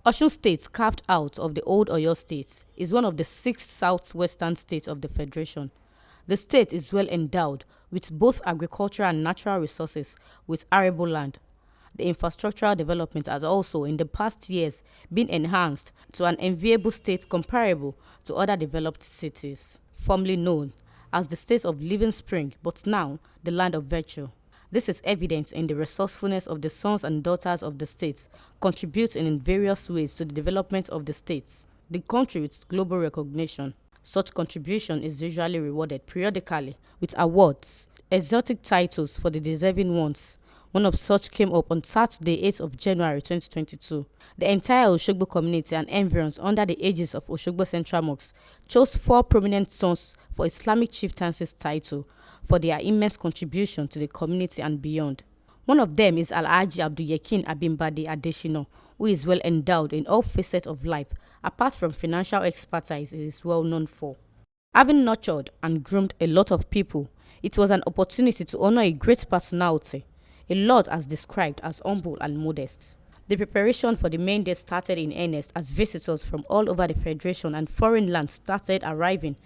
Osun State, carved out of the old Oyo State, is one of the 6 southwestern states of the Federation. The state is well endowed with both agricultural and natural resources with arable land. The infrastructural development has also, in the past years, been enhanced to an enviable state comparable to other developed cities, formerly known as the state of living spring, but now the land of virtue. This is evident in the resourcefulness of the sons and daughters of the states, contributing in various ways to the development of the states. The country with global recognition. Such contribution is usually rewarded periodically with awards, exotic titles for the deserving ones. One of such came up on Saturday, 8th of January 2022. The entire Oshogbo community and environs under the aegis of Oshogbo Central Mosque chose 4 prominent sons for Islamic chieftaincy's title for their immense contribution to the community and beyond. One of them is Alhaji Abdul Yakin Bade Adeshina, who is well endowed in all facets of life, apart from financial expertise he is well known for. Having nurtured and groomed a lot of people, it was an opportunity to honor a great personality, a lot as described as humble and modest. The preparation for the main day started in earnest as visitors from all over the Federation and foreign lands started arriving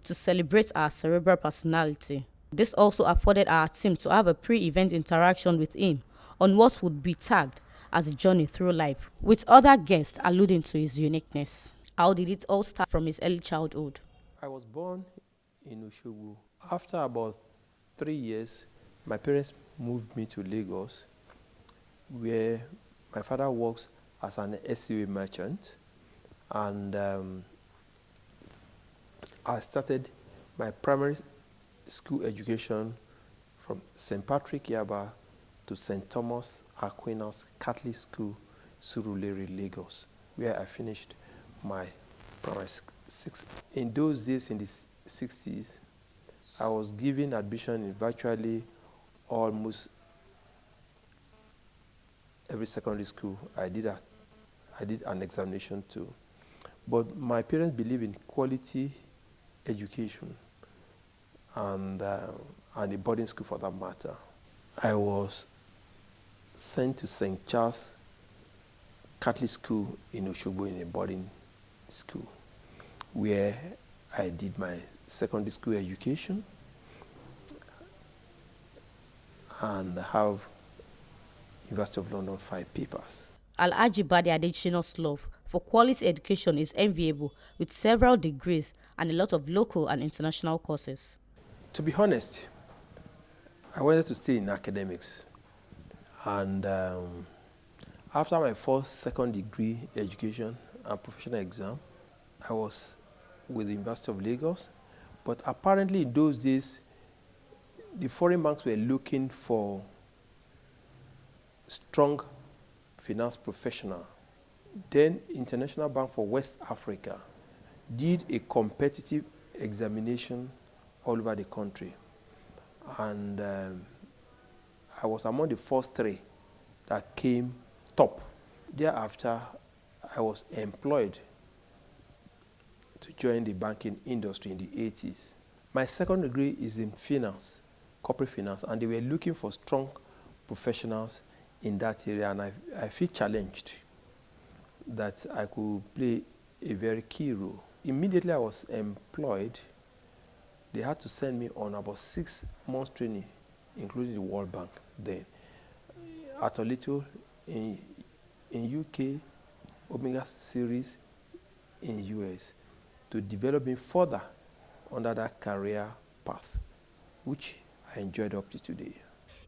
to celebrate our cerebral personality. This also afforded our team to have a pre-event interaction with him on what would be tagged as a journey through life, with other guests alluding to his uniqueness. How did it all start from his early childhood? I was born in Oshogbo. After about 3 years, my parents moved me to Lagos, where my father works as an SUA merchant, and I started my primary school education from St. Patrick Yaba to St. Thomas Aquinas Catholic School, Surulere, Lagos, where I finished my primary six. In those days, in the 60s, I was given admission in virtually almost every secondary school. I did an examination too. But my parents believe in quality education and a boarding school for that matter. I was sent to St. Charles Catholic School in Oshogbo in a boarding school, where I did my secondary school education and have University of London 5 papers. Alhaji Bade Adeshina's love for quality education is enviable, with several degrees and a lot of local and international courses. To be honest, I wanted to stay in academics, and after my first second degree education and professional exam, I was with the University of Lagos, but apparently in those days, the foreign banks were looking for strong finance professional. Then International Bank for West Africa did a competitive examination all over the country, and I was among the first 3 that came top. Thereafter, I was employed to join the banking industry in the 80s. My second degree is in finance, corporate finance, and they were looking for strong professionals in that area, and I feel challenged that I could play a very key role. Immediately I was employed, they had to send me on about 6 months training, including the World Bank then, at Olito in UK, Omega series in US, to develop me further under that career path, which I enjoyed up to today.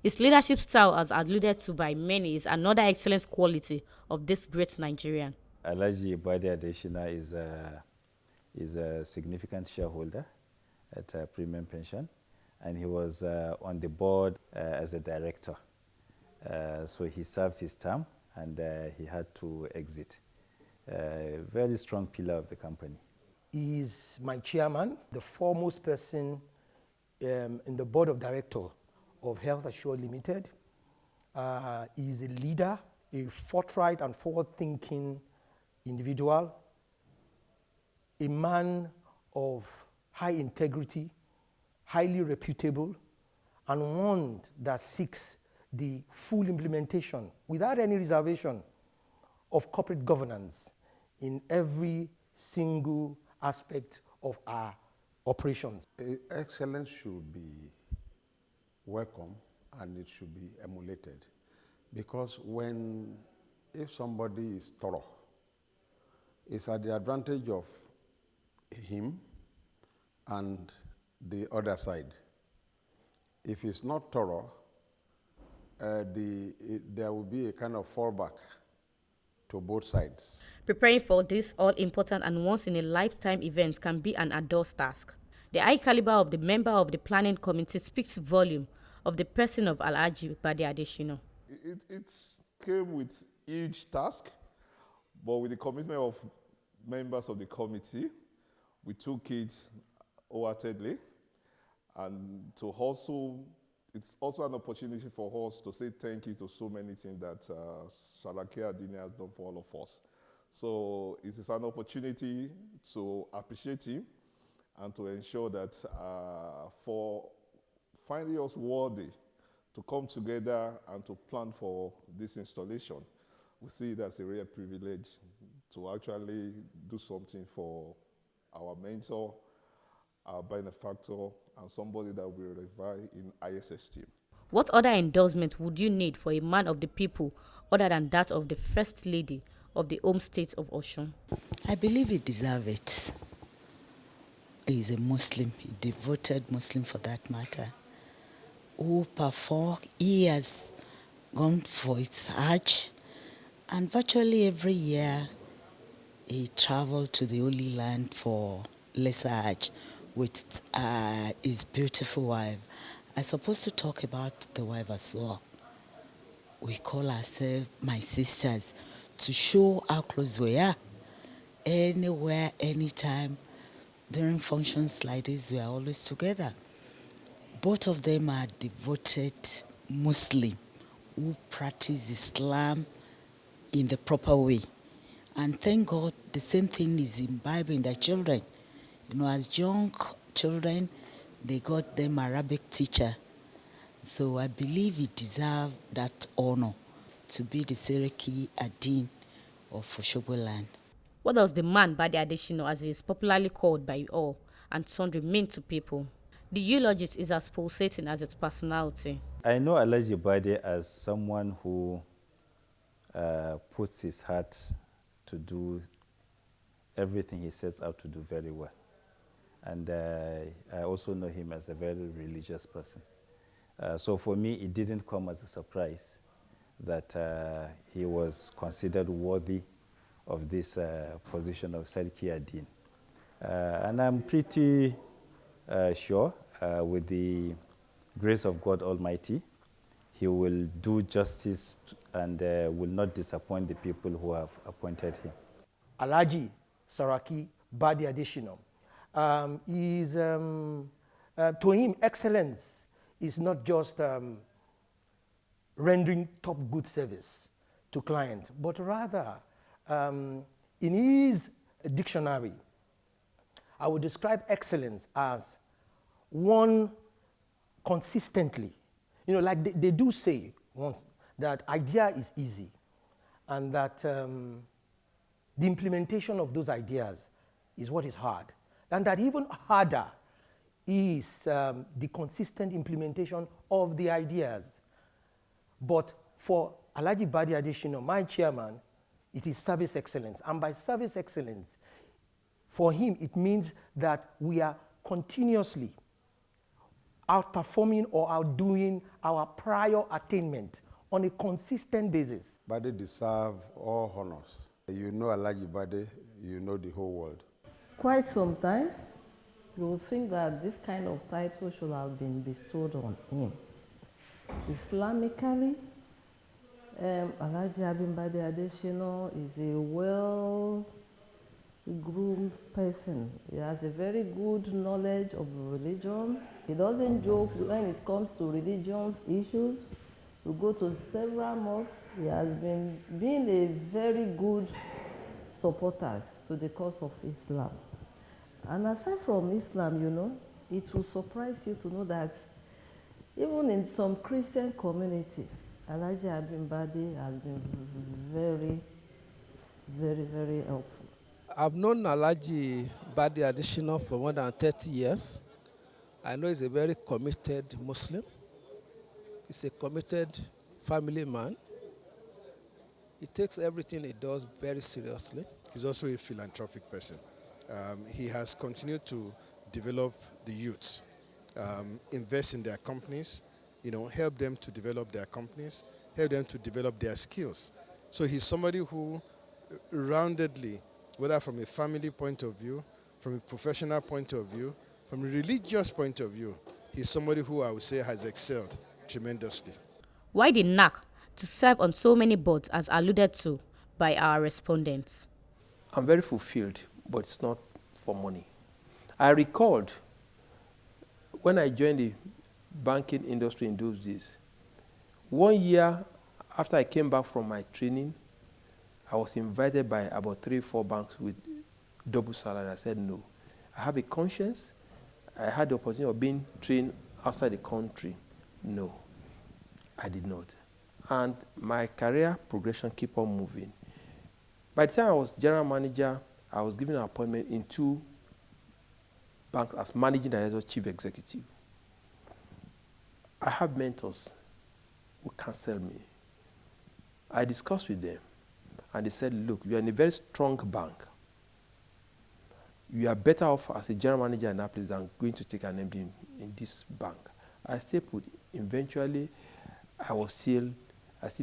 His leadership style, as alluded to by many, is another excellent quality of this great Nigerian. Alhaji Bade Adeshina is a significant shareholder at Premium Pension, and he was on the board as a director. So he served his term, and he had to exit. Very strong pillar of the company. He is my chairman, the foremost person in the board of directors of Health Assured Limited. He is a leader, a forthright and forward-thinking individual, a man of high integrity, highly reputable, and one that seeks the full implementation, without any reservation, of corporate governance in every single aspect of our operations. Excellence should be welcome and it should be emulated, because if somebody is thorough, it's at the advantage of him and the other side. If it's not thorough, there will be a kind of fallback to both sides. Preparing for this all-important and once-in-a-lifetime event can be an arduous task. The high caliber of the member of the planning committee speaks volume of the person of Alhaji Bade Adeshina. It came with huge task, but with the commitment of members of the committee, we took it wholeheartedly, and it's also an opportunity for us to say thank you to so many things that Saraki Adini has done for all of us. So it is an opportunity to appreciate him and to ensure that for finding us worthy to come together and to plan for this installation, we see it as a real privilege to actually do something for our mentor, our benefactor, and somebody that we revere in highest esteem. What other endorsement would you need for a man of the people other than that of the First Lady of the home state of Osun? I believe he deserves it. He is a Muslim, a devoted Muslim for that matter, who he has gone for his Hajj, and virtually every year he traveled to the Holy Land for Lesser Hajj with his beautiful wife. I'm supposed to talk about the wife as well. We call ourselves my sisters to show how close we are. Anywhere, anytime, during functions like this, we are always together. Both of them are devoted Muslim who practice Islam in the proper way. And thank God the same thing is imbibed in their children. As young children, they got them Arabic teacher. So I believe he deserves that honor to be the Seriki Adin of Oshogbo land. What does the man Bade Adeshina, as he is popularly called by all and sundry, mean to people? The eulogist is as pulsating as its personality. I know Alhaji Bade as someone who puts his heart to do everything he sets out to do very well. And I also know him as a very religious person. So for me, it didn't come as a surprise that he was considered worthy of this position of Seriki Adin. And I'm pretty sure, with the grace of God Almighty, he will do justice and will not disappoint the people who have appointed him. Alhaji Saraki Bade Adeshina to him, excellence is not just rendering top good service to clients, but rather in his dictionary, I would describe excellence as one consistently. Like they do say once that idea is easy and that the implementation of those ideas is what is hard. And that even harder is the consistent implementation of the ideas. But for Alhaji Bade Adeshina, my chairman, it is service excellence. And by service excellence, for him, it means that we are continuously outperforming or outdoing our prior attainment on a consistent basis. Bade deserve all honors. You know Alhaji Bade, you know the whole world. Quite sometimes, you will think that this kind of title should have been bestowed on him. Islamically, Alhaji Bade Adeshina is a well-groomed person. He has a very good knowledge of religion. He doesn't joke when it comes to religious issues. We go to several mosques. He has been a very good supporter to the cause of Islam. And aside from Islam, it will surprise you to know that even in some Christian community, Alhaji Bade has been very very, very helpful. I've known Alhaji Bade Adeshina for more than 30 years. I know he's a very committed Muslim. He's a committed family man. He takes everything he does very seriously. He's also a philanthropic person. He has continued to develop the youth, invest in their companies, help them to develop their companies, help them to develop their skills. So he's somebody who roundedly, whether from a family point of view, from a professional point of view, from a religious point of view, he's somebody who I would say has excelled tremendously. Why the knack to serve on so many boards as alluded to by our respondents? I'm very fulfilled, but it's not for money. I recalled when I joined the banking industry in those days, 1 year after I came back from my training, I was invited by about 3-4 banks with double salary. I said no. I have a conscience. I had the opportunity of being trained outside the country. No, I did not. And my career progression keep on moving. By the time I was general manager, I was given an appointment in 2 banks as managing director, chief executive. I have mentors who counsel me. I discussed with them, and they said, look, you are in a very strong bank. You are better off as a general manager in that place than going to take an MD in this bank. I stayed put. Eventually, I still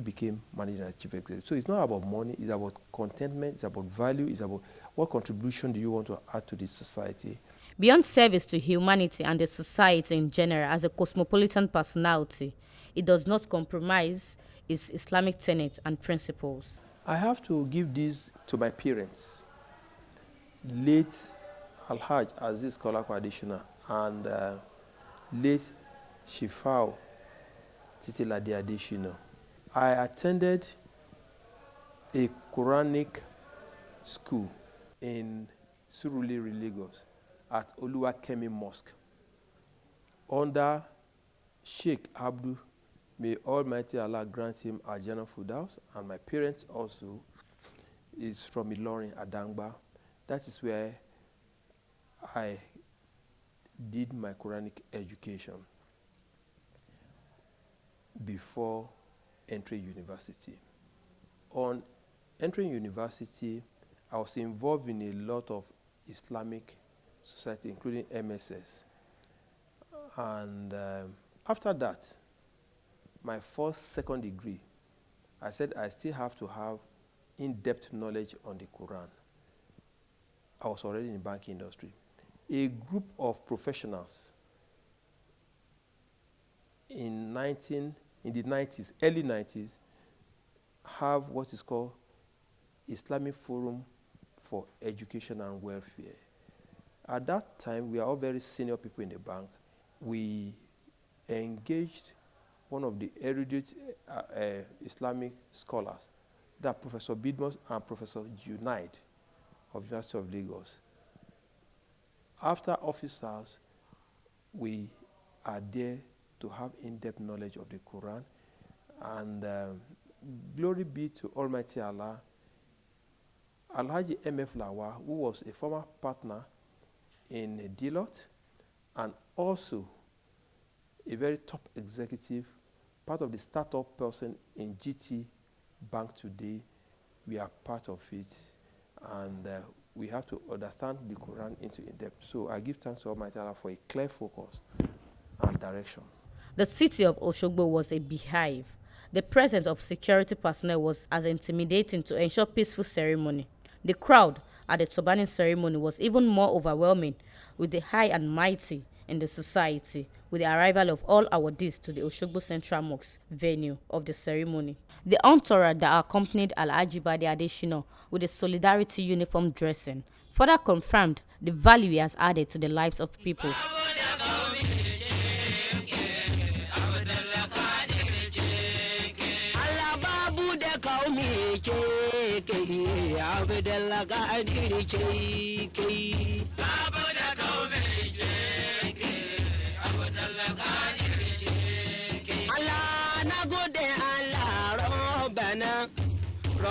became manager and chief executive. So it's not about money, it's about contentment, it's about value, it's about what contribution do you want to add to this society. Beyond service to humanity and the society in general as a cosmopolitan personality, it does not compromise its Islamic tenets and principles. I have to give this to my parents, late Alhaj Aziz Kolako Adeshina and late Shifao Titilade Adeshina. I attended a Quranic school in Surulere, Lagos, at Oluwakemi Mosque, under Sheikh Abdul. May Almighty Allah grant him a Jannah Firdaus, and my parents also is from Ilorin, Adangba. That is where I did my Quranic education before entering university. On entering university, I was involved in a lot of Islamic society, including MSS. And after that, my first, second degree, I said I still have to have in-depth knowledge on the Quran. I was already in the banking industry. A group of professionals in the 90s, early 90s, have what is called Islamic Forum for Education and Welfare. At that time, we are all very senior people in the bank. We engaged one of the erudite Islamic scholars, that Professor Bidmos and Professor Junaid of University of Lagos. After office hours, we are there to have in-depth knowledge of the Quran. And glory be to Almighty Allah, Alhaji M.F. Lawa, who was a former partner in Deloitte and also a very top executive, part of the startup person in GT Bank today. We are part of it, and we have to understand the Quran into in-depth. So I give thanks to Almighty Allah for a clear focus and direction. The city of Oshogbo was a beehive. The presence of security personnel was as intimidating to ensure peaceful ceremony. The crowd at the Turbaning ceremony was even more overwhelming, with the high and mighty in the society, with the arrival of all awardees to the Oshogbo Central Mosque venue of the ceremony. The entourage that accompanied Alhaji Bade Adeshina with the solidarity uniform dressing further confirmed the value he has added to the lives of people.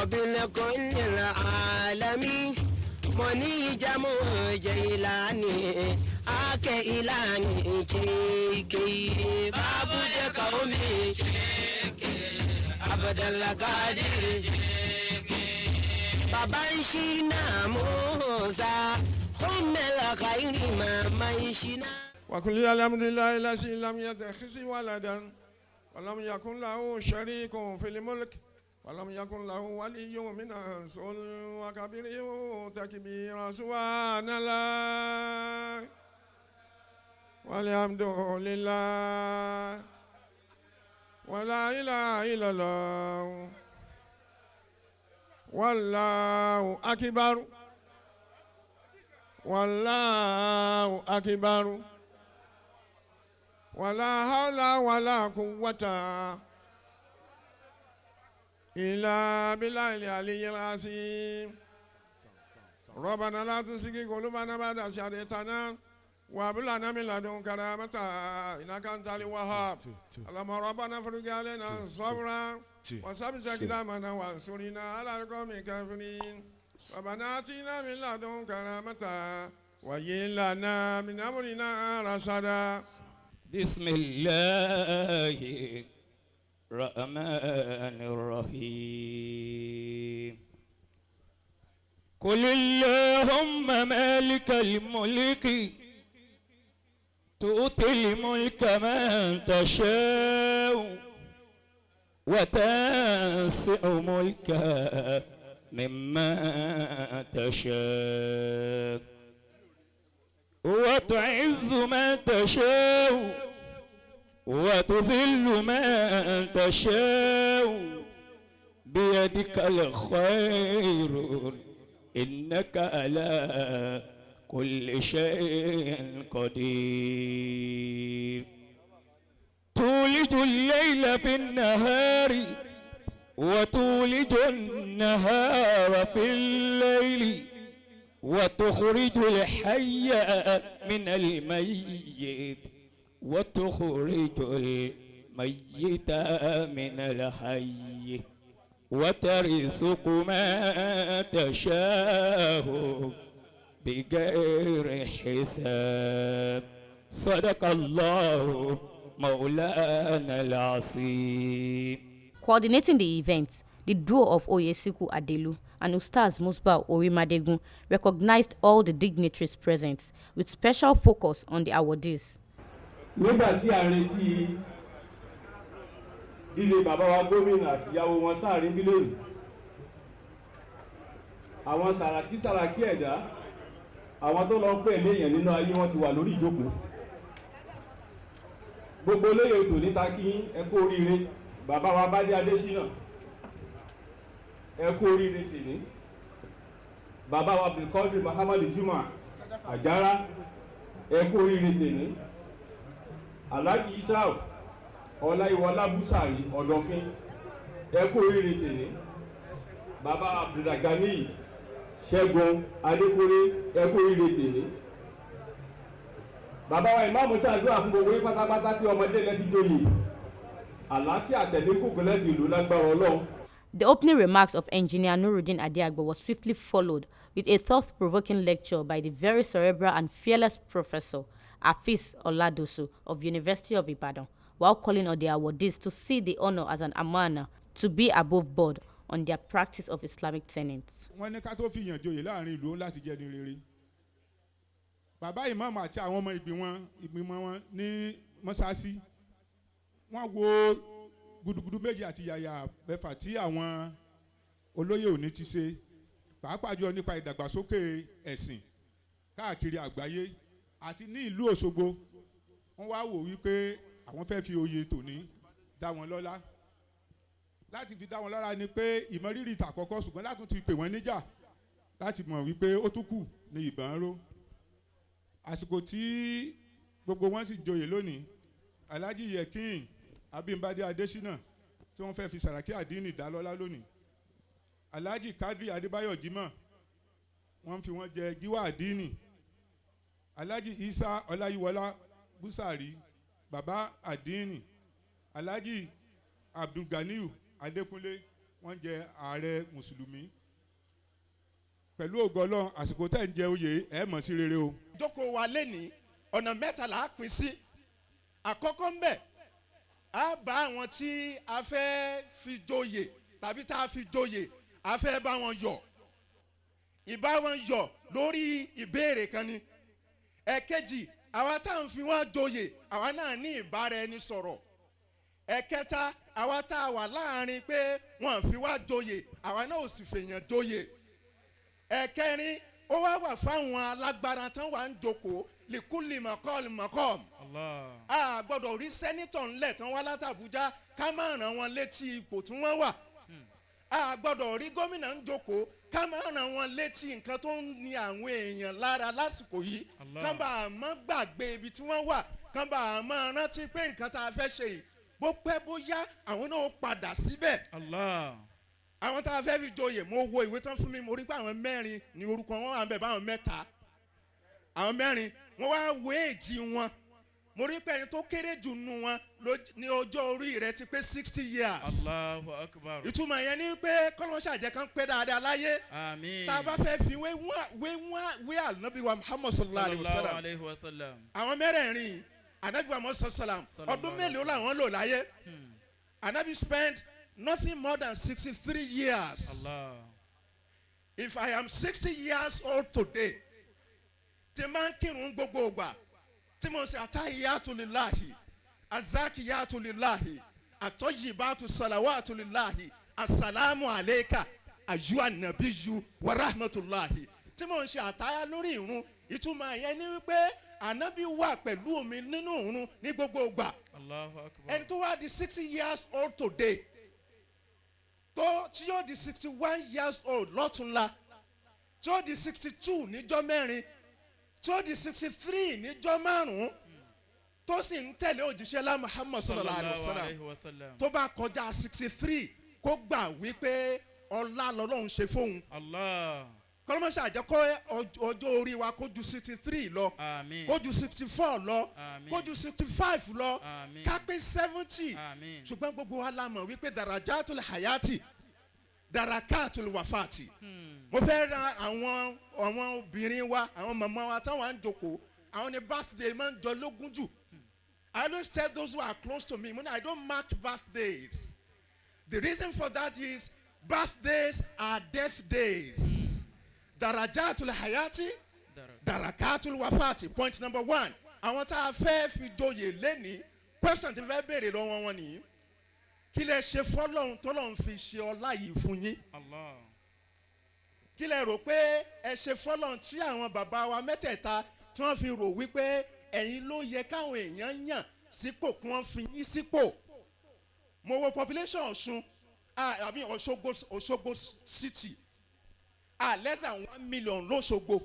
وبالكل العالمين مني جمو جيلاني إلاني كي بابو قومي عبد الله قادر بابا شينا موسى هم الخير ما يشينا وكل الحمد لله الذي لم يتخذ ولدا ولم يكن له شريك في الملك ولم يكن له ولي من الذل وكبره تكبيرا سبحان الله والحمد لله ولا إله إلا الله والله أكبر والله أكبر ولا حول ولا قوة إلا بالله العلي العظيم ربنا لا تزغ قلوبنا بعد إذ هديتنا وهب لنا من لدنك رحمة إنك أنت الوهاب اللهم ربنا افرج علينا صبرا وثبت أقدامنا وانصرنا على القوم الكافرين ربنا آتنا من لدنك رحمة وهيئ لنا من أمرنا رشدا بسم الله الرحمن الرحيم قل اللهم مالك الملك تؤتي الملك من تشاء وتنزع الملك ممن تشاء وتعز من تشاء وتذل من تشاء بيدك الخير إنك على كل شيء قدير تولج الليل في النهار وتولج النهار في الليل وتخرج الحي من الميت وتخرج الميت من الحي وترزق ما تشاء بغير حساب صدق الله مولانا العظيم. Coordinating the event, the duo of Oyesiku Adelu and Ustaz Musbah Orimadegun recognized all the dignitaries present, with special focus on the awardees. Nígbà tí a retí ilé bàbá wa gómìnà àti ìyàwó wọn sáàrin bí lónìí, àwọn sàràkí ẹ̀dá, àwọn tó lọ pè léèyàn nínú ayé wọn ti wà lórí ìjókòó. Gbogbo olóyè ètò níta kí ẹ kú oríire bàbá wa Bade Adeshina, ẹ kú oríire tèmi. Bàbá wa Abdulkadir Muhammad Juma Àjàrà, ẹ kú oríire tèmi. Alhaji Isao Ọláyíwọlá Búsàrí Ọ̀dọ̀fin, ẹ kú oríire tèmi. Bàbá Abdulgani Ṣẹ́gun Adékúnlé, ẹ kú oríire tèmi. Bàbá wa ìmáàmù ṣàdúrà fún gbogbo yín pátápátá pé ọmọdé lẹ́fi joyè. Àlàáfíà tẹ̀lé kòkó lẹ́fi ìlú lágbára Ọlọ́run. The opening remarks of Engineer Nuruddin Adeagbo was swiftly followed with a thought-provoking lecture by the very cerebral and fearless Professor Afis Oladosu of University of Ibadan, while calling on the awardees to see the honor as an amana to be above board on their practice of Islamic tenets. Wọ́n ní ká tó fi yàn joyè láàrin ìlú láti jẹ́ ní rere. Bàbá ìmáàmù àti àwọn ọmọ ìgbìmọ̀ wọn ní mọ́sáàsì, wọ́n wo gudugudu méjì àti yàyà mẹ́fà tí àwọn olóyè òní ti ṣe, pàápàá jùlọ nípa ìdàgbàsókè ẹ̀sìn káàkiri àgbáyé àti ní ìlú Òṣogbo. Wọ́n wá wò wípé àwọn fẹ́ fi oyè tòní dá wọn lọ́lá. Láti fi dá wọn lọ́lá ni pé ìmọrírì ìtàkọ́kọ́, ṣùgbọ́n láti ti pè wọ́n níjà láti mọ̀ wípé ó tún kù ní ìbọn ró. Àsìkò tí gbogbo wọn sì joyè lónìí, Alhaji Yekin Bade Adeshina tí wọ́n fẹ́ fi Sàràkí àdínì dá lọ́lá lónìí. Alhaji Kadri Adébáyọ̀ Jimoh wọ́n fi wọ́n jẹ gíwá àdínì. Alhaji Isa Ọláyíwọlá Búsàrí bàbá àdínì. Alhaji Abdulganiu Adékúnlé wọ́n jẹ ààrẹ mùsùlùmí pẹ̀lú ògo Ọlọ́run àsìkò tẹ́ ń jẹ oyè ẹ̀ mọ̀ sí rere o. ìjókòó wa lẹ́nìí ọ̀nà mẹ́ta là á pín sí. àkọ́kọ́ ń bẹ̀ á bá àwọn tí a fẹ́ fi joyè tàbí tá a fi joyè a fẹ́ bá wọn yọ̀. ìbá wọn yọ̀ lórí ìbéèrè kan ni. ẹ̀kejì àwa tá à ń fi wọn joyè àwa náà ní ìbára ẹni sọ̀rọ̀. ẹ̀kẹta àwa tá a wà láàrin pé wọ́n fi wá joyè àwa náà ò sì fèèyàn joyè. ẹ̀kẹrin ó wá wà fáwọn alágbára tán wà ń jókòó likuli makol makom. a gbọ́dọ̀ rí sẹ́nitọ̀ ńlẹ̀ tán wá látàbújá ká má ràn wọ́n létí ipò tí wọ́n wà. a gbọ́dọ̀ rí gómìnà ń jókòó ká má ràn wọ́n létí nǹkan tó ń ní àwọn èèyàn lára lásìkò yìí. ká bá a má gbàgbé ibi tí wọ́n wà ká bá a má rántí pé nǹkan tá a fẹ́ ṣe yìí bó pẹ́ bóyá àwọn náà padà síbẹ̀. àwọn tá a fẹ́ fi joyè mo wo ìwé tán fún mi mo rí pé àwọn mẹ́rin ni orúkọ wọn wà ń bẹ̀ báwọn mẹ́ta àwọn mẹ́rin wọ́n wá wo èjì wọn mo rí pé ẹni tó kéré jù nù wọn ní ọjọ́ orí rẹ̀ ti pé 60 years. Allahu Akbar. ìtumọ̀ yẹn ni pé kọ́lọ́ṣà jẹ́ kán pé dáadáa láyé. Àmín. tá a bá fẹ́ fi wé ànábì wa Muhammad sallallahu alayhi wa sallam. àwọn mẹ́rẹ̀ẹ̀rin ànábì wa Muhammad sallallahu ọdún mélòó làwọn lò láyé. ànábì spent nothing more than 63 years. Allah. If I am 60 years old today, tí máa ń kírun gbogbo ògbà, tí mo ṣe àtàhíyàtù lillahi, azakiyatu lillahi, àtọ́yìbàtù salawatu lillahi, asalamu alayka, ayyuhan nabiyyu wa rahmatulahi. Tí mo ṣe àtàyà lórí ìrun, ìtumọ̀ yẹn ni wípé ànábì wà pẹ̀lú mi nínú ìrun ní gbogbo ògbà. Allahu Akbar. Ẹni tó wá di 60 years old today, tó tí yóò di 61 years old lọ́túnla, tí yóò di 62 níjọ́ mẹ́rin, tí yóò di 63 níjọ́ márùn-ún, tó sì ń tẹ̀lé òjíṣẹ́ lá Muhammad sallallahu alayhi wa sallam, tó bá kọjá 63 kó gbà wípé ọlá lọ́lọ́run ṣe fóun. Allah. kọ́lọ́mọ́sá jẹ́ kó ọjọ́ orí wa kó ju 63 lọ, kó ju 64 lọ, kó ju 65 lọ, ká pé 70. ṣùgbọ́n gbogbo wa la mọ̀ wípé darajatul hayati darakatul wafati. mo fẹ́ ran àwọn obìnrin wa àwọn màmá wa táwọn à ń jókòó àwọn ní birthday máa ń jọ lógún jù. I always tell those who are close to me, I don't mark birthdays. The reason for that is birthdays are death days. Darajatul hayati, darakatul wafati. Point number 1. Àwọn tá a fẹ́ fi joyè lẹ́ni, question tí fẹ́ béèrè lọ́wọ́ wọn nìyí. Kí lẹ ṣe fọ́lọ́run tọ́lọ́run fi ṣe ọlá yìí fún yín? Kí lẹ rò pé ẹ ṣe fọ́lọ́run tí àwọn bàbá wa mẹ́tẹ̀ẹ̀ta tí wọ́n fi rò wípé ẹ̀yin ló yẹ káwọn èèyàn yàn sípò kí wọ́n fi yín sípò? Mo wo population Ọ̀ṣun, àbí Òṣogbo city. Less than 1 million lọ́ṣogbo.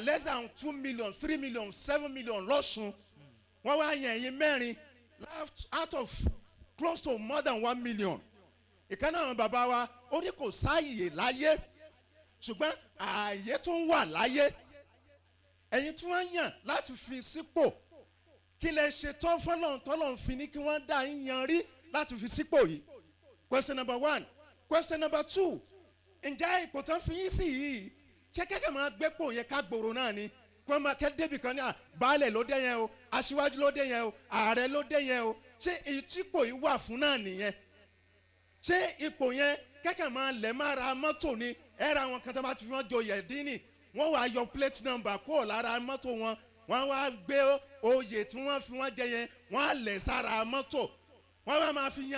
Less than 2 million, 3 million, 7 million lọ́ṣun. Wọ́n wá yan ẹ̀yin mẹ́rin out of close to more than 1 million. Ìkànnì àwọn bàbá wa ó ní kò sáàyè láyé ṣùgbọ́n ààyè tó ń wà láyé. Ẹ̀yin tí wọ́n yàn láti fi sípò kí lẹ ṣe tán fọ́lọ́run tọ́lọ́run fi ní kí wọ́n dá yín yan rí láti fi sípò yìí. Question number 1. Question number 2. Ǹjẹ́ ipò tán fi yín sí yìí ṣé kẹ́kẹ́ máa gbépò yẹn ká gbòòrò náà ni? Wọ́n máa kẹ́ débì kan ní baálẹ̀ ló dé yẹn o, aṣíwájú ló dé yẹn o, ààrẹ ló dé yẹn o. Ṣé ìtìpò yìí wà fún náà nìyẹn? Ṣé ipò yẹn kẹ́kẹ́ máa lẹ̀ máa ra mọ́tò ni? Ẹ ra àwọn kan tó bá ti fi wọ́n joyè dín ní. Wọ́n wá yọ plate number kúrò lára mọ́tò wọn. Wọ́n wá gbé oyè tí wọ́n fi wọ́n jẹ yẹn wọ́n á lẹ̀ sára mọ́tò. Wọ́n máa fi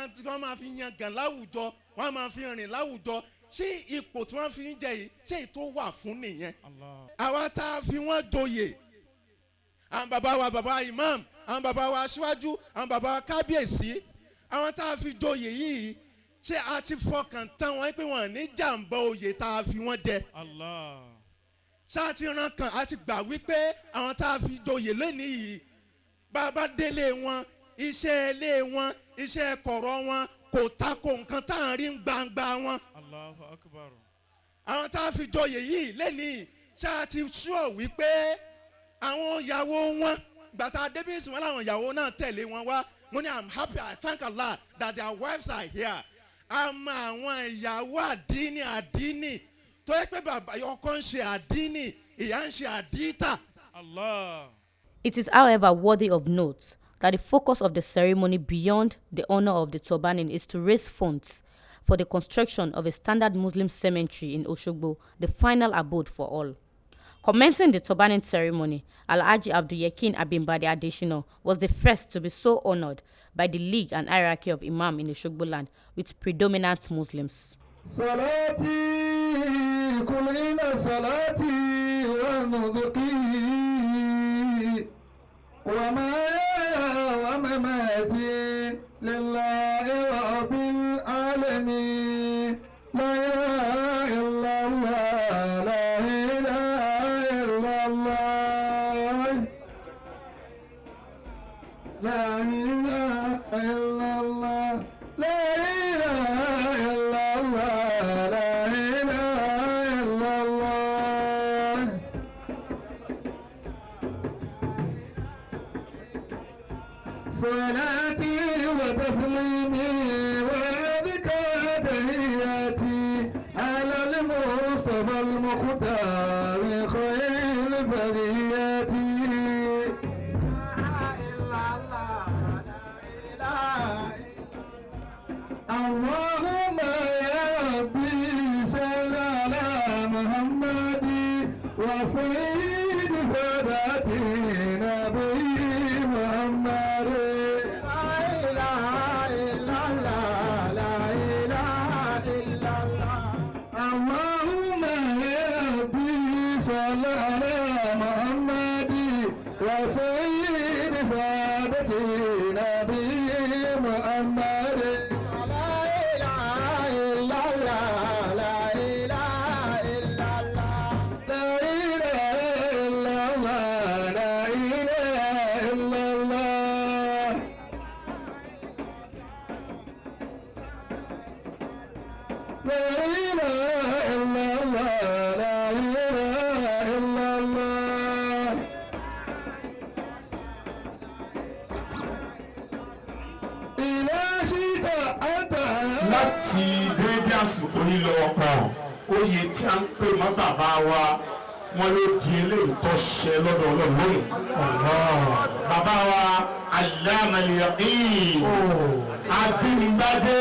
yan gàn láwùjọ. Wọ́n máa fi rìn láwùjọ. Ṣé ipò tí wọ́n fi ń jẹ yìí ṣé ètò wà fún nìyẹn? Àwa tá a fi wọ́n joyè, àwọn bàbá wa bàbá imam, àwọn bàbá wa aṣíwájú, àwọn bàbá wa kábíyèsí, àwọn tá a fi joyè yìí ṣé a ti fọkàn tán wọn pé wọn ní jàǹbá oyè tá a fi wọ́n jẹ? Ṣá ti ràn kàn á ti gbà wípé àwọn tá a fi joyè lónìí yìí bàbá délé wọn, iṣẹ́ ilé wọn, iṣẹ́ kọ̀rọ̀ wọn kò tako nǹkan tá à ń rí gbangba wọn. Allahu Akbar. Àwọn tá a fi joyè yìí lẹ́nìí ṣáà ti sọ wípé àwọn ìyàwó wọn gbàtà débìsì wọn làwọn ìyàwó náà tẹ̀lé wọn wá. Mo ní I'm happy, I thank Allah that their wives are here. a mọ àwọn ìyàwó àdínì tó yẹ pé bàbá ọkọ ń ṣe àdínì ìyá ń ṣe àdíta. Allah. It is, however, worthy of note that the focus of the ceremony beyond the honor of the turbaning is to raise funds for the construction of a standard Muslim cemetery in Oshogbo, the final abode for all. Commencing the turbaning ceremony, Alhaji Abdul Yakin Bade Adeshina was the first to be so honored by the league and hierarchy of Imam in Oshogbo land with predominant Muslims. ومماتي لله رب العالمين لا إله إلا الله لا إله إلا الله لا إله إلا الله لا إله إلا الله لا إله إلا الله صلاتي وتسليمي وأذكى تحياتي على المصطفى المختار خير البريات اللهم يا ربي صل على محمد وسيد ساداتي نبي محمد لا إله إلا الله لا إله إلا الله اللهم يا ربي صل على محمد وسيد ساداتي نبي محمد لا إله إلا الله لا إله إلا الله لا إله إلا الله لا إله إلا الله لا إله إلا الله لا إله إلا الله إذا شئت أنت láti déédé àsìkò yìí lọ oyè tí a ń pè mọ́ bàbá wa wọn ló di eléyìí tó ṣe lọ́dọ̀ ọlọ́run lónìí. bàbá wa aláàmàlẹ́yìn Bade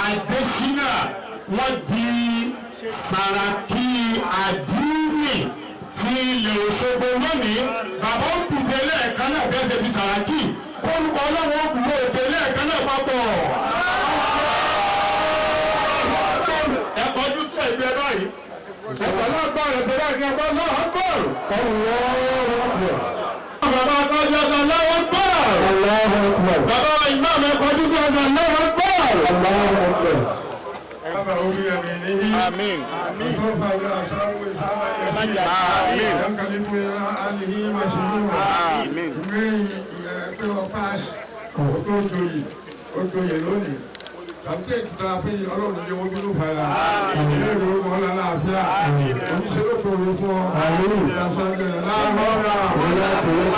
Adeshina wọ́n di Sàràkí àdínì tí ilẹ̀ Òṣogbo lónìí. bàbá ó dìde lẹ́ẹ̀kan náà bẹ́ẹ̀ ṣe di Sàràkí kólúkọ ọlọ́run ó gbúrò òde lẹ́ẹ̀kan náà papọ̀. ẹ̀kọ́jú sí ẹgbẹ́ báyìí ẹ̀sẹ̀ náà gbọ́ ẹ̀sẹ̀ báyìí sí ẹgbẹ́ náà gbọ́. bàbá aṣáájú ẹ̀sẹ̀ náà gbọ́. bàbá ìmáàmù ẹ̀kọ́jú sí ẹ̀sẹ̀ náà gbọ́. Amin. وسوف يسأل إسامة يسير ينقلب إلى أهله مسرورا Amin. pé wọ́n paasi kò tó joyè ó joyè lónìí tàbí ìtura fún ọlọ́run ní wọ́n dúró fàyà ilé ìlú wọn lọ láàfíà oníṣẹ́ ló kórè fún ọ ìyàsọ́gbẹ̀ láàárọ̀.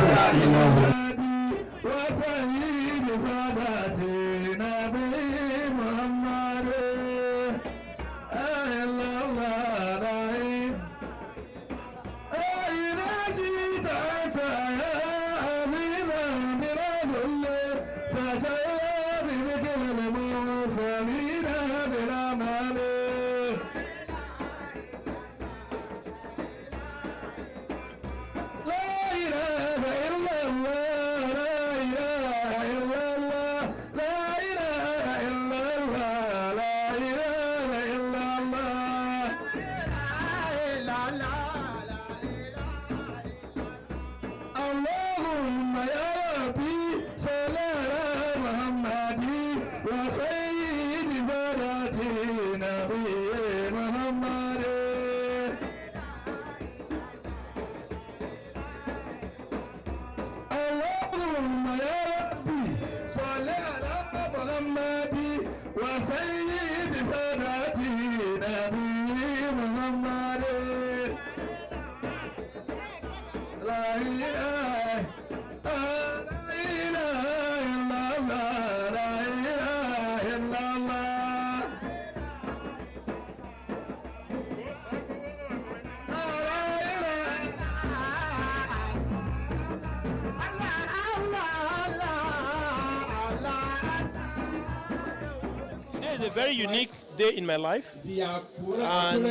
a very unique day in my life, and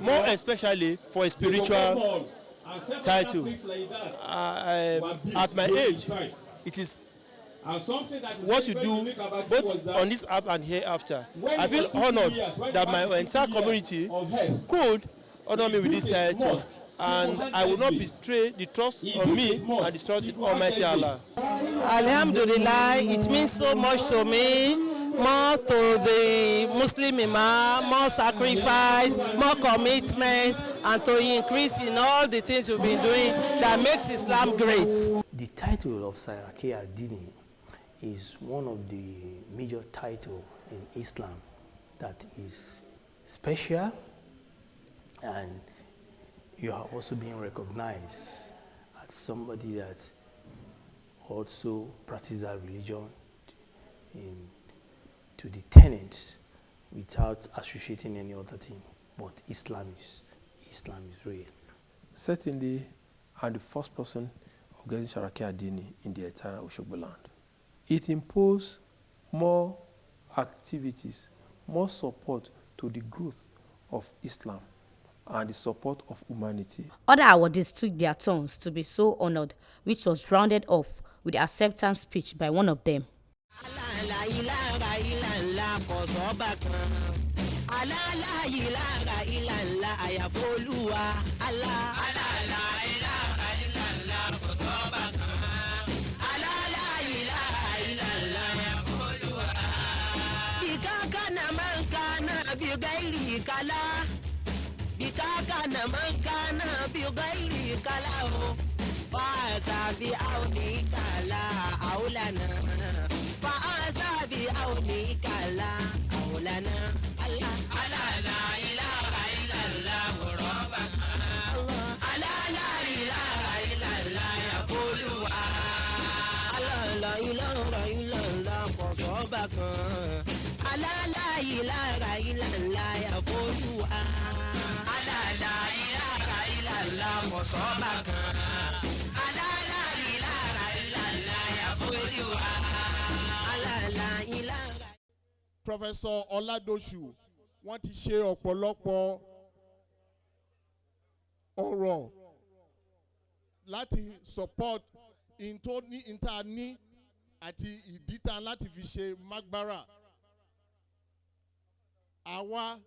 more especially for a spiritual title. At my age, it is what you do both on this app and hereafter. I feel honored that my entire community could honor me with this title, and I will not betray the trust on me and the trust in Almighty Allah. Alhamdulillah, it means so much to me, more to the Muslim Imam, more sacrifice, more commitment, and to increase in all the things we've been doing that makes Islam great. The title of Saraki al-Dini is one of the major titles in Islam that is special, and you are also being recognized as somebody that also practices that religion to the tenets without associating any other thing. But Islam is real. Certainly, I'm the first person organizing Saraki al-Dini in the entire Oshogbo land. It imposed more activities, more support to the growth of Islam and the support of humanity. Other awardees took their turns to be so honored, which was rounded off with the acceptance speech by one of them. Professor Oladoshu wọ́n ti ṣe ọ̀pọ̀lọpọ̀ ọ̀rọ̀ láti support ìta ní àti ìdíta láti fi ṣe magbara. Àwa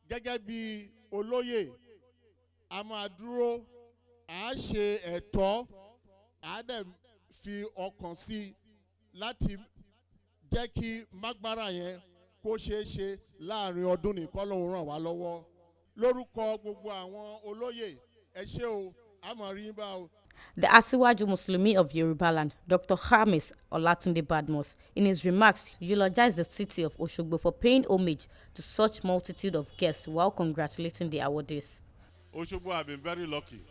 gẹ́gẹ́ bí olóyè a máa dúró, à á ṣe ẹ̀tọ́, à á dẹ̀ fi ọkàn sí láti jẹ́ kí magbara yẹn kó ṣeé ṣe láàrin ọdún nìkan lòun ràn wá lọ́wọ́. Lórúkọ gbogbo àwọn olóyè, ẹ ṣé o, a máa rí bá o. The Asiwaju Muslimi of Yorubaland, Dr. Hamis Olatunde Badmus, in his remarks, eulogized the city of Oshogbo for paying homage to such multitude of guests while congratulating the awardees. Oshogbo have been very lucky.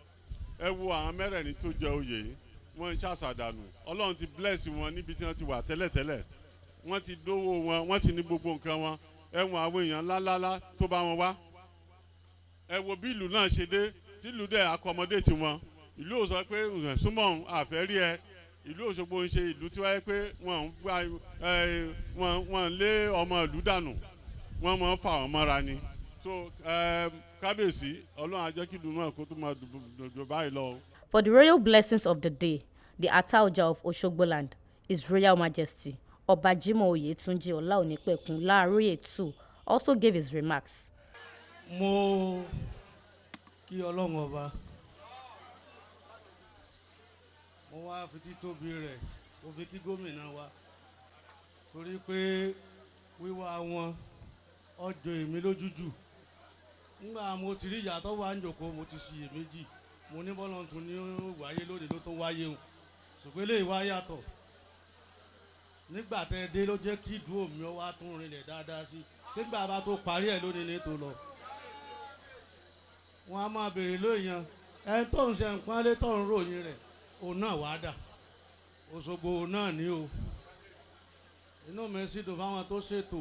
Ẹ wo àwọn mẹ́rẹ̀ẹ̀rin tó jẹ oyè, wọ́n ń ṣàṣàdànù. Ọlọ́run ti bless wọn níbi tí wọ́n ti wà tẹ́lẹ̀tẹ́lẹ̀. Wọ́n ti dówó wọn, wọ́n ti ní gbogbo nǹkan wọn. Ẹ wo àwọn èèyàn ńláńlá tó bá wọn wá. Ẹ wo bí ìlú náà ṣe dé, tí ìlú dẹ̀ accommodate wọn. Ìlú ò sọ pé súnmọ́ àfẹ́ rí ẹ. Ìlú Òṣogbo ń ṣe ìlú tí wáyé pé wọ́n lé ọmọ ìlú dànù. Wọ́n mọ̀ fà wọ́n mọ́ra ni. So kábíyèsí Ọlọ́run á jẹ́ kí ìlú náà kó tó máa dùn báyìí lọ. For the royal blessings of the day, the Ataoja of Oshogboland, His Royal Majesty Ọba Jimoh Oyetunji Olaonipekun Laaroye II also gave his remarks. Mo kí Ọlọ́run ọba. Mo wá fi títóbi rẹ̀, mo fi kí gómìnà wa. Torí pé wíwá wọn ọjọ́ èmi lójújù. Nígbà mo ti rí ìyàtọ̀ wá ń jòkó, mo ti ṣiyèméjì. Mo ní bọ́lọ̀ tún ní wáyé lónìí ló tún wáyé o. Ṣùgbọ́n eléyìí wá yàtọ̀. Nígbà tẹ́ dé ló jẹ́ kí ìdúró mi wá tún rinlẹ̀ dáadáa sí. Nígbà bá tó parí ẹ̀ lónìí ní tó lọ. Wọ́n á máa béèrè lóyàn. Ẹni tó ń ṣe nǹkan lé tó ń ròyìn rẹ̀, òun náà wá dà. Òṣogbo náà ní o. Inú mi sì dùn fáwọn tó ṣètò.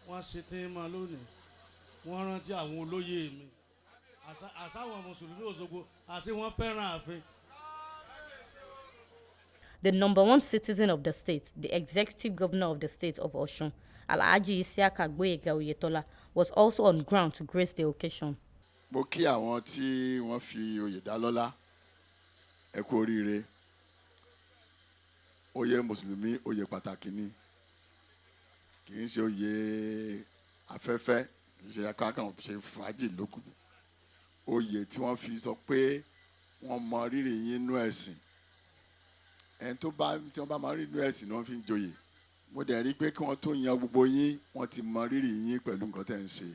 Wọ́n ṣe tí ń mọ lónìí. Wọ́n rántí àwọn olóyè mi. Àsáwọn Mùsùlùmí Òṣogbo, àti wọ́n fẹ́ràn ààfin. The number one citizen of the state, the executive governor of the state of Osun, Alhaji Isiaka Gboyega Oyetola, was also on ground to grace the occasion. Mo kí àwọn tí wọ́n fi oyè dá lọ́lá, ẹ kú oríire. Oyè Mùsùlùmí oyè pàtàkì ni. Kì í ṣe oyè afẹ́fẹ́, kì í ṣe akákan ṣe fàájì lókun. Oyè tí wọ́n fi sọ pé wọ́n mọ rírì yín nú ẹ̀sìn. Ẹni tí wọ́n bá mọ rírì nú ẹ̀sìn ni wọ́n fi ń joyè. Mo dẹ̀ rí pé kí wọ́n tó yan gbogbo yín, wọ́n ti mọ rírì yín pẹ̀lú nǹkan tẹ́ ń ṣe.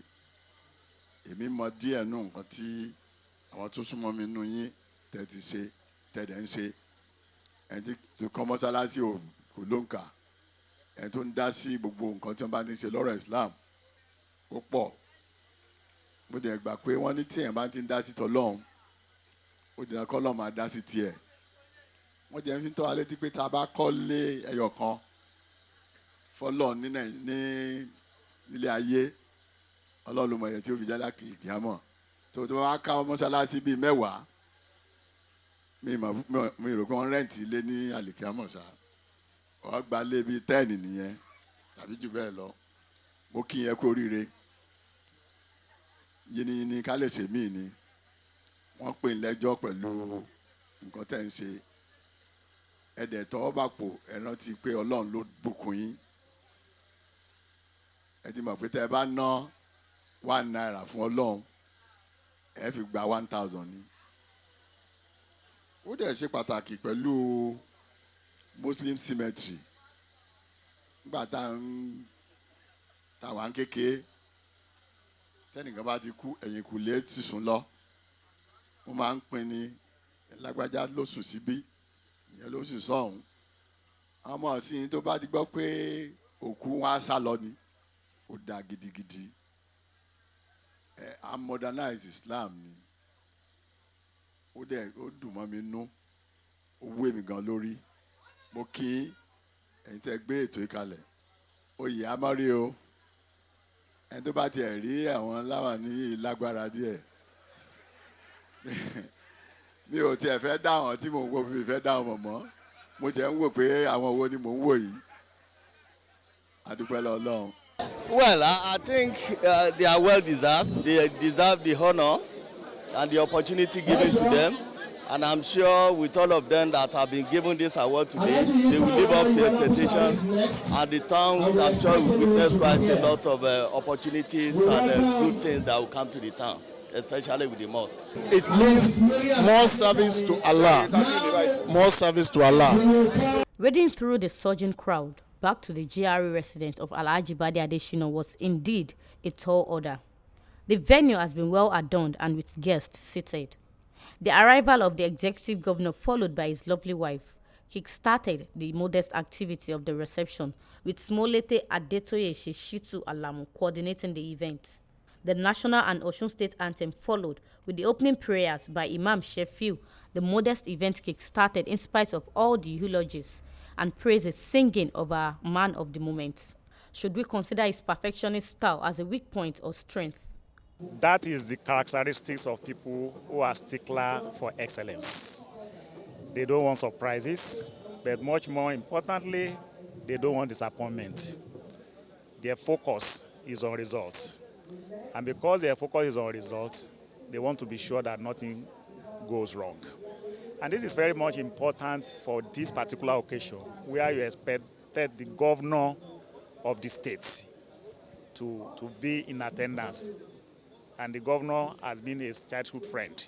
Èmi mọ díẹ̀ nù nǹkan tí àwọn tó súnmọ́ mi nù yín tẹ́ ti ṣe, tẹ́ dẹ̀ ń ṣe. Ẹni tí kọ́ mọ́sálásí kò ló ń kà. Ẹni tó ń dá sí gbogbo nǹkan tí wọ́n bá ti ń ṣe lọ́rọ̀ Islam ó pọ̀. Mo dẹ̀ gbà pé wọ́n ní tí èèyàn bá ti ń dá sí tọ́lọ́hún, ó dìnnà kọ́ lọ́ọ́ máa dá sí tiẹ̀. Wọ́n jẹ́ ń fi tọ́ wa létí pé tá a bá kọ́lé ẹyọ kan fọ́lọ́ nílé ayé, Ọlọ́run ló mọ ẹ̀yẹ tí ó fi jálá kìámọ̀. Tó bá ká mọ́sálásí bíi 10, mi rò pé wọ́n rẹ́ǹtì ilé ní àlìkíámọ̀ ṣá. Wọ́n gba lé bíi 10 nìyẹn tàbí jù bẹ́ẹ̀ lọ. Mo kí yẹn kú oríire. Yínníyínní ká lè ṣe míì ni. Wọ́n pè ń lẹ́jọ́ pẹ̀lú nǹkan tẹ́ ń ṣe. Ẹ̀dẹ̀ tọ́wọ́ bá pò ẹ rántí pé Ọlọ́run ló bùkún yín. Ẹ ti mọ̀ pé tẹ́ ẹ bá ná £1 fún Ọlọ́run, ẹ fi gba 1000 ni. Ó dẹ̀ ṣe pàtàkì pẹ̀lú Muslim cemetery. Nígbà táwa ń kékeré, tẹ́nìkan bá ti kú, ẹ̀yìn kùlé ti sùn lọ. Wọ́n máa ń pín ní lágbájá ló sùn síbí, ìyẹn ló sùn sọ́hùn. Ọmọ ọ̀sìn tó bá ti gbọ́ pé òkú wọn á sá lọ ni, ó da gidigidi. A modernize Islam ni. Ó dùn mọ́ mi nú, ó wú èmi gan lórí. Mo kí ẹ̀yin tẹ́ gbé ètò ìkalẹ̀. Oyè amárí o. Ẹni tó bá tiẹ̀ rí àwọn láwà ní lágbára díẹ̀. Mi ò tiẹ̀ fẹ́ dá àwọn tí mò ń wò, mi fẹ́ dá àwọn mọ̀. Mo tiẹ̀ ń wò pé àwọn wo ni mò ń wò yìí. A dúpẹ́ lọ́wọ́ Ọlọ́run. Well, I think they are well deserved. They deserve the honor and the opportunity given to them. And I'm sure with all of them that have been given this award today, they will live up to expectations. And the town, I'm sure, will witness quite a lot of opportunities and good things that will come to the town, especially with the mosque. It means more service to Allah. More service to Allah. Wading through the surging crowd back to the GRA residence of Alhaji Bade Adeshina was indeed a tall order. The venue has been well adorned and with guests seated. The arrival of the executive governor, followed by his lovely wife, kick-started the modest activity of the reception, with Smolete Adetoye Shitu Alamu coordinating the event. The national and Osun State anthem followed, with the opening prayers by Imam Shefiu. The modest event kick-started in spite of all the eulogies and praises singing of our man of the moment. Should we consider his perfectionist style as a weak point or strength? That is the characteristics of people who are stickler for excellence. They don't want surprises, but much more importantly, they don't want disappointment. Their focus is on results. And because their focus is on results, they want to be sure that nothing goes wrong. And this is very much important for this particular occasion, where you expected the governor of the state to be in attendance. And the governor has been his childhood friend.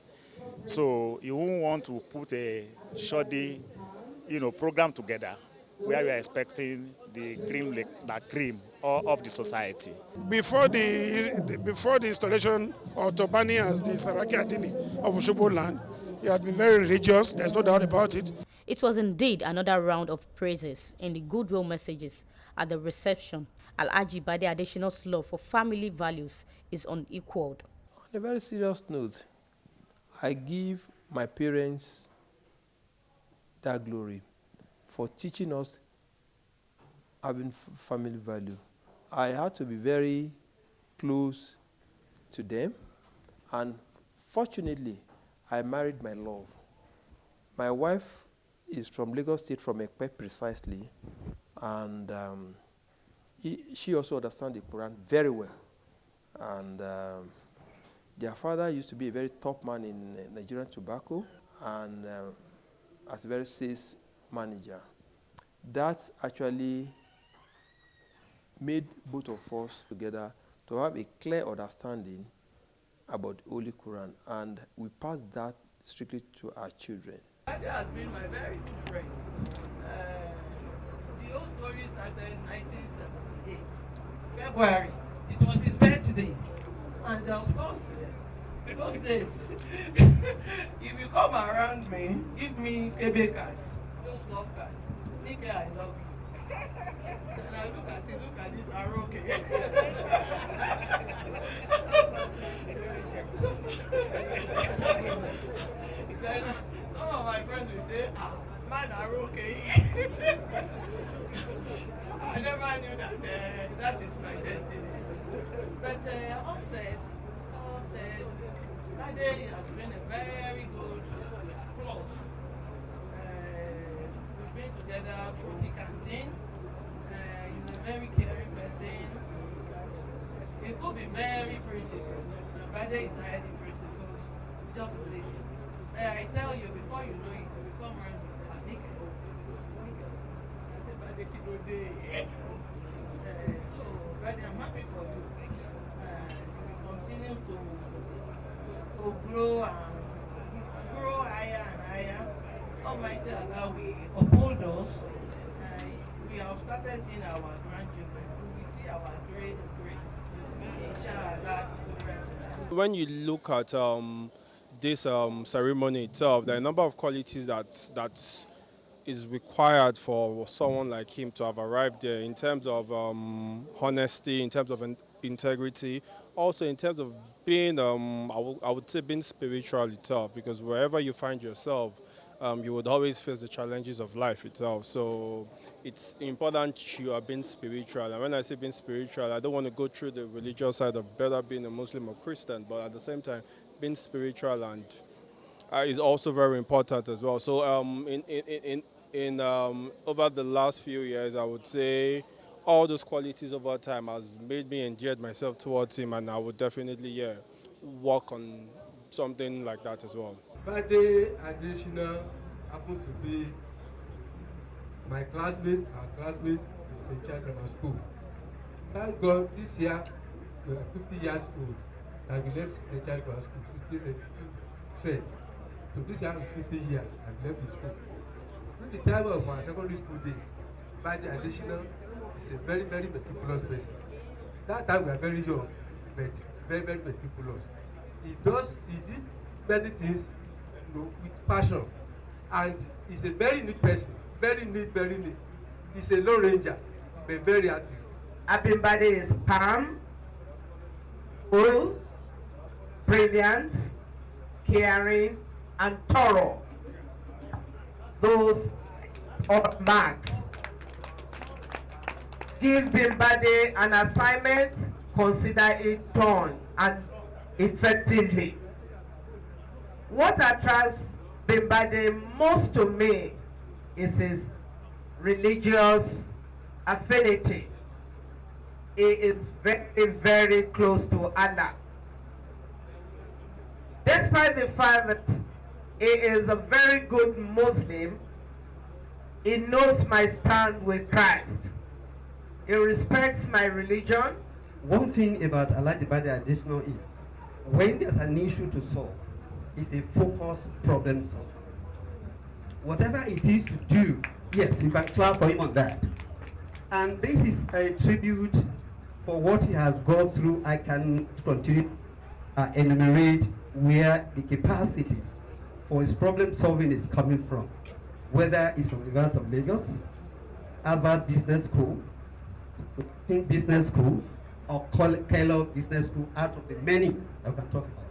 So you won't want to put a shoddy, program together where you are expecting the cream of the society. Before the installation of Turbaning as the Saraki Adini of Osogbo land, he had been very religious, there's no doubt about it. It was indeed another round of praises in the goodwill messages at the reception. Alhaji Bade Adeshina's love for family values is unequaled. On a very serious note, I give my parents that glory for teaching us having family value. I had to be very close to them, and fortunately, I married my love. My wife is from Lagos State, from Ekpe precisely, and she also understands the Quran very well. And their father used to be a very top man in Nigerian tobacco and as a very sales manager. That actually made both of us together to have a clear understanding about the Holy Quran, and we passed that strictly to our children. Bade has been my very good friend. The whole story started in 1978, February. It was his birthday, and of course, those days, if you come around me, give me KB cards, those love cards. Nike, I love you. And I look at this Aroke. Then some of my friends will say, man, Aroke. I never knew that that is my destiny. But all said, Bade has been a very good plus. We've been together through thick and thin. He's a very caring person. He could be very principled. Bade is highly principled. Just leave it. I tell you, before you know it, you come around with a naked. I said, Bade, kilo day. So, Bade, I'm happy for you. You continue to grow higher and higher. Almighty Allah will uphold us. We have started seeing our grandchildren. We see our great. Inshallah. When you look at this ceremony itself, there are a number of qualities that is required for someone like him to have arrived there in terms of honesty, in terms of integrity, also in terms of being, I would say being spiritual itself, because wherever you find yourself, you would always face the challenges of life itself. So it's important you are being spiritual. And when I say being spiritual, I don't want to go through the religious side of whether being a Muslim or Christian, but at the same time, being spiritual and is also very important as well. So in over the last few years, I would say all those qualities over time has made me endeared myself towards him, and I would definitely work on something like that as well. Bade Adeshina happens to be my classmate. Our classmate is in charge of our school. Thank God this year we are 50 years old and we left the charge of our school. 1672 said. So this year is 50 years and left the school. During the time of our secondary school days, Bade Adeshina is a very, very meticulous person. That time we are very young, but very, very meticulous. He did many things, with passion, and he's a very neat person. Very neat, very neat. He's a low ranger, but very active. Bade is calm, cool, brilliant, caring, and thorough. Those are marks. Give Bade an assignment, consider it done, and effectively. What attracts Bade most to me is his religious affinity. He is very, very close to Allah. Despite the fact that he is a very good Muslim, he knows my stand with Christ. He respects my religion. One thing about Bade Adeshina is, when there's an issue to solve, it's a focused problem solver. Whatever it is to do, yes, you can clap for him on that. And this is a tribute for what he has gone through. I can continue enumerate where the capacity for his problem solving is coming from, whether it's from the University of Lagos, Harvard Business School, King Business School, or Kellogg Business School, out of the many that we can talk about.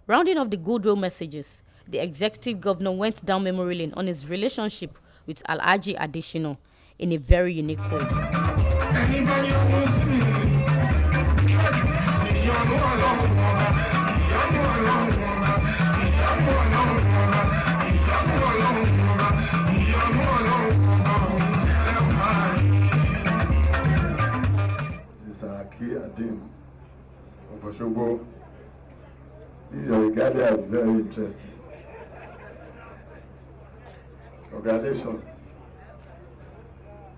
Rounding off the goodwill messages, the executive governor went down memory lane on his relationship with Alhaji Adeshina in a very unique way. Osogbo. This your regalia is very interesting. Congratulations.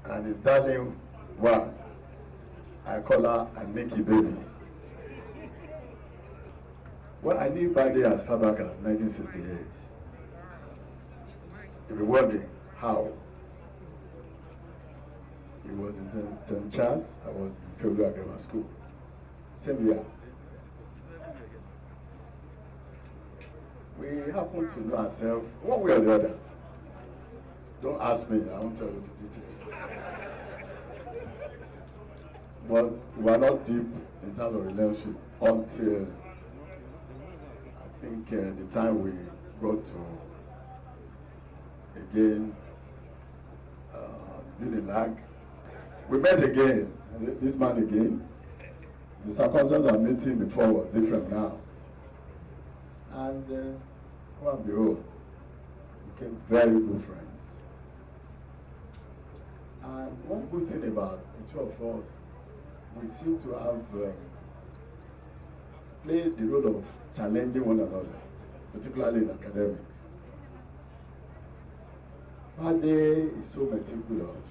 And his darling one, I call her a Nikki baby. Well, I knew Bade as far back as 1968. You'll be wondering how. He was in St. Charles, I was in February Grammar School. Same year. We happen to know ourselves one way or the other. Don't ask me, I won't tell you the details. But we are not deep in terms of relationship until I think the time we got to again Unilag. We met again, this man again. The circumstances of meeting before was different now. And lo and behold, we became very good friends. And one good thing about the two of us, we seem to have played the role of challenging one another, particularly in academics. Bade is so meticulous.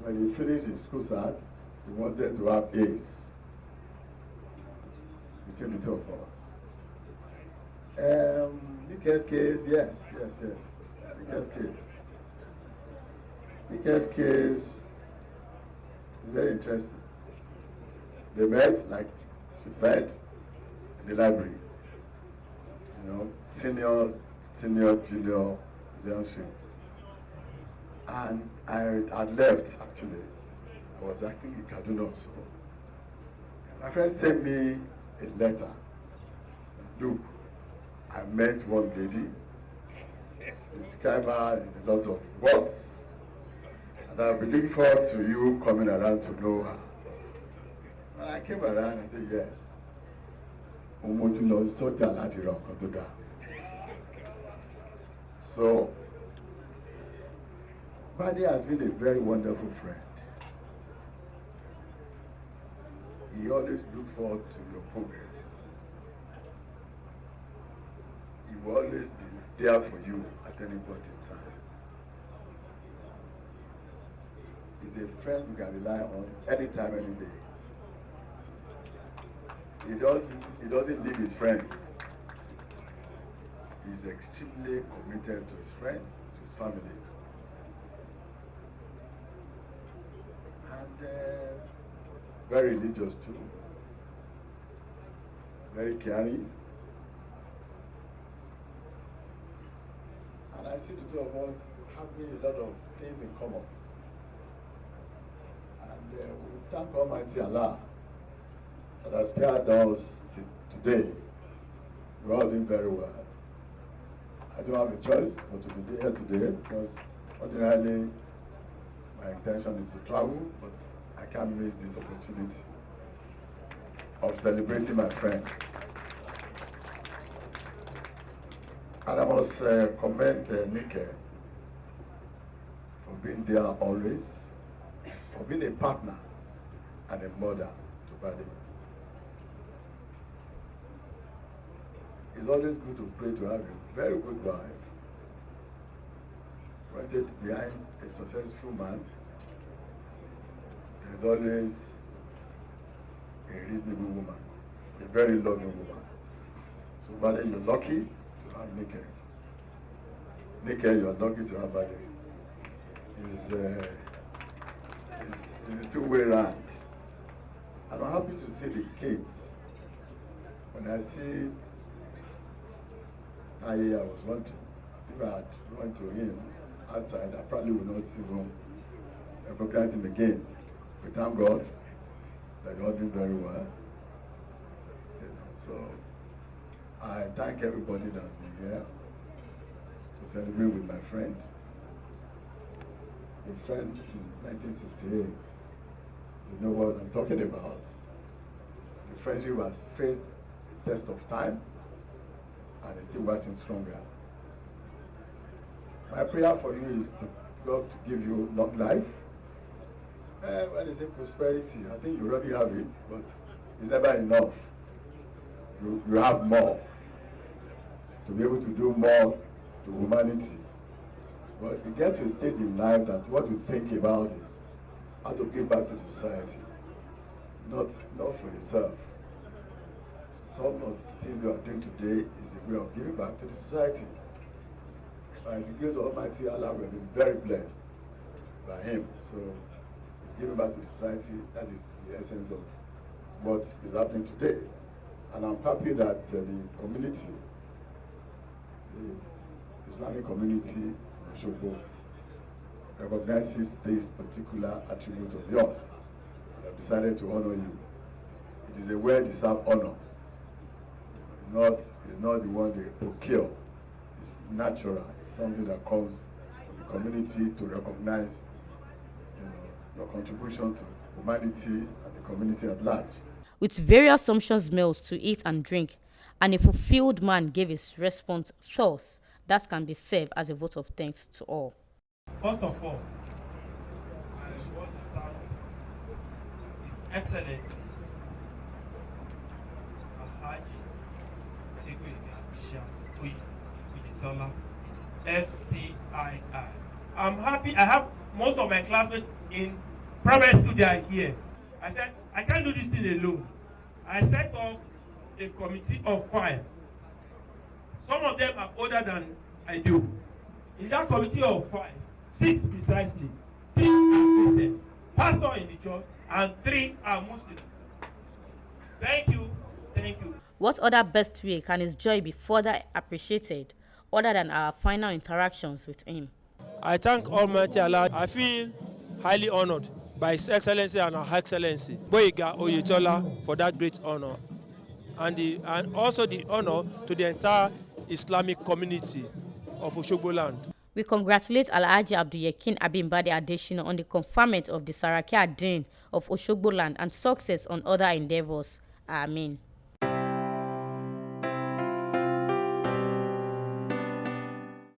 When he finished his school start, he wanted to have A's between the two of us. Nike's case, yes. Nike's case. Nike's case is very interesting. They met, like she said, in the library. You know, senior, junior relationship. And I had left, actually. I was acting in Kaduna also. My friend sent me a letter. Look, I met one lady. Describe her in a lot of words. And I'll be looking forward to you coming around to know her. And I came around and said, yes. So, Bade has been a very wonderful friend. He always looks forward to your progress. He will always be there for you at any point in time. He's a friend you can rely on anytime, any day. He doesn't leave his friends. He's extremely committed to his friends, to his family. And very religious too. Very caring. And I see the two of us having a lot of things in common. And we thank Almighty Allah that has spared us today. We're all doing very well. I don't have a choice but to be here today because ordinarily my intention is to travel, but I can't miss this opportunity of celebrating my friend. And I must commend Nike for being there always, for being a partner and a mother to Bade. It's always good to pray to have a very good wife. When I said behind a successful man, there's always a reasonable woman, a very loving woman. So Bade, you're lucky to have Nike. Nike, you're lucky to have Bade. It's a two-way round. And I'm happy to see the kids. When I see I was wondering if I had went to him outside, I probably would not even recognize him again. We thank God that you're doing very well. So I thank everybody that's been here to celebrate with my friend. A friend since 1968. You know what I'm talking about. The friendship has faced the test of time and it's still waxing stronger. My prayer for you is to God to give you long life. When they say prosperity, I think you already have it, but It's never enough. You have more. To be able to do more to humanity. But it gets to a stage in life that what you think about is how to give back to the society, not for yourself. Some of the things you are doing today is a way of giving back to the society. By the grace of Almighty Allah, we have been very blessed by Him. So it's giving back to the society. That is the essence of what is happening today. And I'm happy that the community, the Islamic community in Osogbo, recognizes this particular attribute of yours and have decided to honor you. It is a well-deserved honor. It's not the one they procure. It's natural. It's something that comes from the community to recognize your contribution to humanity and the community at large. With various sumptuous meals to eat and drink, and a fulfilled man gave his response thus, that can be served as a vote of thanks to all. First of all, I want to thank His Excellency Adeshina, FCII. I'm happy I have most of my classmates in primary school. They are here. I said, I can't do this thing alone. I set up a committee of 5. Some of them are older than I do. In that committee of 5, 6 precisely, 3 are Christians, pastor in the church, and 3 are Muslims. Thank you. Thank you. What other best way can his joy be further appreciated other than our final interactions with him? I thank Almighty Allah. I feel highly honored by His Excellency and Her Excellency Boyega Oyetola for that great honor, and also the honor to the entire Islamic community of Osogbo land. We congratulate Alhaji Abdul-Yakin Bade Adeshina on the conferment of the Saraki Adin of Osogbo land and success on other endeavors. Amen.